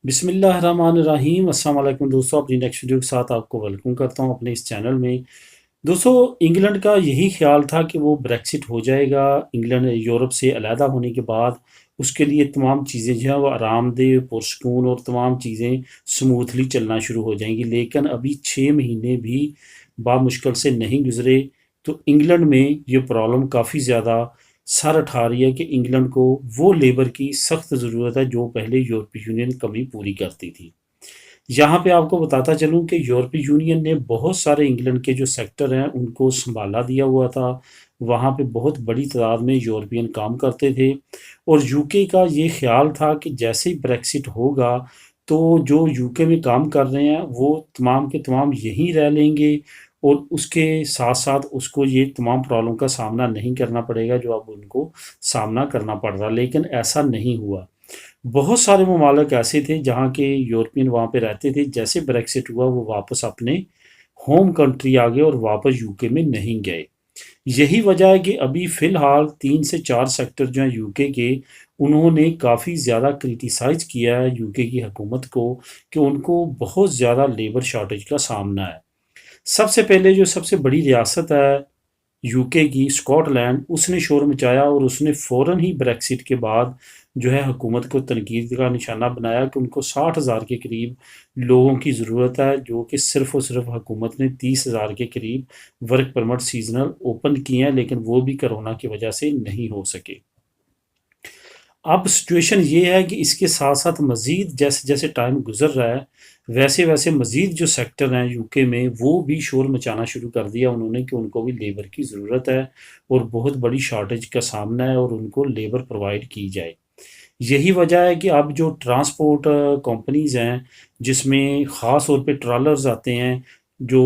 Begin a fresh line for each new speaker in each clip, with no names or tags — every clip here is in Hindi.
बिस्मिल्लाहिर्रहमानिर्रहीम। अस्सलाम वालेकुम दोस्तों, अपनी नेक्स्ट वीडियो के साथ आपको वेलकम करता हूं अपने इस चैनल में। दोस्तों, इंग्लैंड का यही ख्याल था कि वो ब्रेक्सिट हो जाएगा। इंग्लैंड यूरोप से अलहदा होने के बाद उसके लिए तमाम चीज़ें जो है वो आरामदेह, पुरसकून और तमाम चीज़ें स्मूथली चलना शुरू हो जाएंगी। लेकिन अभी 6 महीने भी बामुश्किल से नहीं गुजरे तो इंग्लैंड में ये प्रॉब्लम काफ़ी ज़्यादा सर उठा रही है कि इंग्लैंड को वो लेबर की सख्त ज़रूरत है जो पहले यूरोपीय यूनियन कमी पूरी करती थी। यहाँ पे आपको बताता चलूँ कि यूरोपीय यूनियन ने बहुत सारे इंग्लैंड के जो सेक्टर हैं उनको संभाला दिया हुआ था। वहाँ पे बहुत बड़ी तादाद में यूरोपियन काम करते थे और यूके का ये ख्याल था कि जैसे ही ब्रेक्सिट होगा तो जो यूके में काम कर रहे हैं वो तमाम के तमाम यहीं रह लेंगे और उसके साथ साथ उसको ये तमाम प्रॉब्लम का सामना नहीं करना पड़ेगा जो अब उनको सामना करना पड़ रहा। लेकिन ऐसा नहीं हुआ। बहुत सारे ममालिक ऐसे थे जहाँ के यूरोपियन वहाँ पे रहते थे, जैसे ब्रेक्सिट हुआ वो वापस अपने होम कंट्री आ गए और वापस यूके में नहीं गए। यही वजह है कि अभी फ़िलहाल 3 से 4 सेक्टर जो हैं यूके के, उन्होंने काफ़ी ज़्यादा क्रिटिसाइज़ किया है यूके की हुकूमत को कि उनको बहुत ज़्यादा लेबर शॉर्टेज का सामना है। सबसे पहले जो सबसे बड़ी रियासत है यूके की, स्कॉटलैंड, उसने शोर मचाया और उसने फ़ौरन ही ब्रेक्सिट के बाद जो है हुकूमत को तनकीद का निशाना बनाया कि उनको 60,000 के करीब लोगों की ज़रूरत है, जो कि सिर्फ़ और सिर्फ़ हुकूमत ने 30,000 के करीब वर्क परमिट सीज़नल ओपन किए हैं, लेकिन वो भी कोरोना की वजह से नहीं हो सके। अब सिचुएशन ये है कि इसके साथ-साथ मज़ीद जैसे-जैसे टाइम गुज़र रहा है, वैसे-वैसे मज़ीद जो सेक्टर हैं यूके में, वो भी शोर मचाना शुरू कर दिया उन्होंने कि उनको भी लेबर की ज़रूरत है और बहुत बड़ी शॉर्टेज का सामना है और उनको लेबर प्रोवाइड की जाए। यही वजह है कि अब जो ट्रांसपोर्ट कंपनीज़ हैं, जिसमें ख़ास तौर पे ट्रॉलर्स आते हैं, जो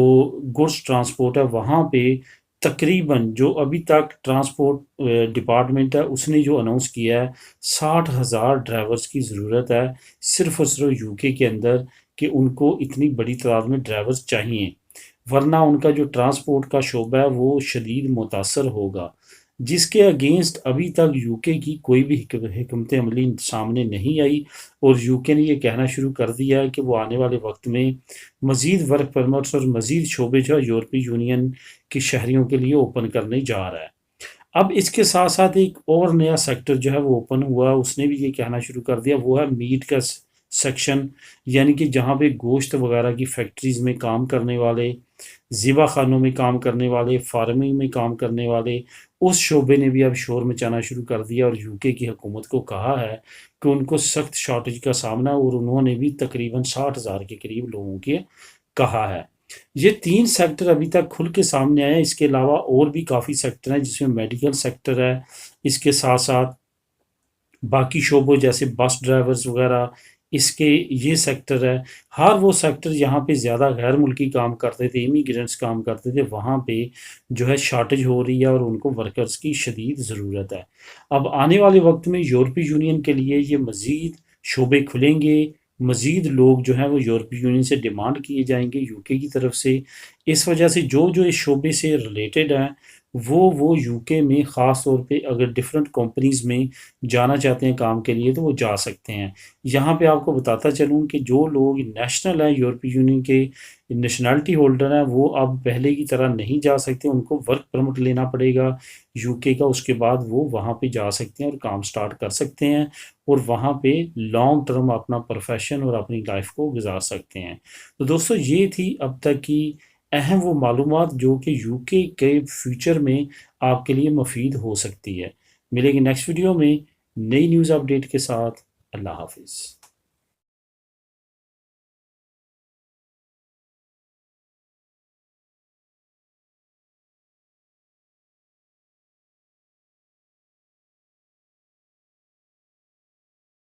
गुड्स ट्रांसपोर्ट है, वहाँ पे तकरीबन जो अभी तक ट्रांसपोर्ट डिपार्टमेंट है, उसने जो अनाउंस किया है, 60,000 ड्राइवर्स की ज़रूरत है, सिर्फ़ और सिर्फ़ यूके के अंदर कि उनको इतनी बड़ी तादाद में ड्राइवर्स चाहिए, वरना उनका जो ट्रांसपोर्ट का शोबा है, वो शदीद मुतासर होगा। जिसके अगेंस्ट अभी तक यूके की कोई भी हिकमत अमली सामने नहीं आई और यूके ने ये कहना शुरू कर दिया है कि वो आने वाले वक्त में मज़ीद वर्क परमिट्स और मज़ीद शोबे जो है यूरोपीय यूनियन के शहरियों के लिए ओपन करने जा रहा है। अब इसके साथ साथ एक और नया सेक्टर जो है वो ओपन हुआ, उसने भी ये कहना शुरू कर दिया, वो है मीट का सेक्शन। यानी कि जहाँ पे गोश्त वगैरह की फैक्ट्रीज में काम करने वाले, ज़िबा खानों में काम करने वाले, फार्मिंग में काम करने वाले, उस शोबे ने भी अब शोर मचाना शुरू कर दिया और यूके की हुकूमत को कहा है कि उनको सख्त शॉर्टेज का सामना, और उन्होंने भी तकरीबन 60,000 के करीब लोगों के कहा है। ये 3 सेक्टर अभी तक खुल के सामने आए हैं। इसके अलावा और भी काफ़ी सेक्टर हैं जिसमें मेडिकल सेक्टर है। इसके साथ-साथ बाकी शोबों जैसे बस ड्राइवर्स वगैरह, इसके ये सेक्टर है। हर वो सेक्टर जहाँ पे ज़्यादा गैर मुल्की काम करते थे, इमिग्रेंट्स काम करते थे, वहाँ पे जो है शॉर्टेज हो रही है और उनको वर्कर्स की शदीद ज़रूरत है। अब आने वाले वक्त में यूरोपीय यूनियन के लिए ये मज़ीद शोबे खुलेंगे, मज़ीद लोग जो हैं वो यूरोपीय यूनियन से डिमांड किए जाएंगे यूके की तरफ से। इस वजह से जो इस शोबे से रिलेटेड हैं, वो यूके में ख़ास तौर पे अगर डिफरेंट कंपनीज़ में जाना चाहते हैं काम के लिए तो वो जा सकते हैं। यहाँ पे आपको बताता चलूँ कि जो लोग नेशनल हैं यूरोपीय यूनियन के, नेशनैलिटी होल्डर हैं, वो अब पहले की तरह नहीं जा सकते, उनको वर्क परमिट लेना पड़ेगा यूके का, उसके बाद वो वहाँ पे जा सकते हैं और काम स्टार्ट कर सकते हैं और वहाँ पे लॉन्ग टर्म अपना प्रोफेशन और अपनी लाइफ को गुजार सकते हैं। तो दोस्तों, ये थी अब तक की अहम वो मालूमात जो कि यूके के फ्यूचर में आपके लिए मुफीद हो सकती है। मिलेंगे नेक्स्ट वीडियो में नई न्यूज़ अपडेट के साथ। अल्लाह हाफिज़।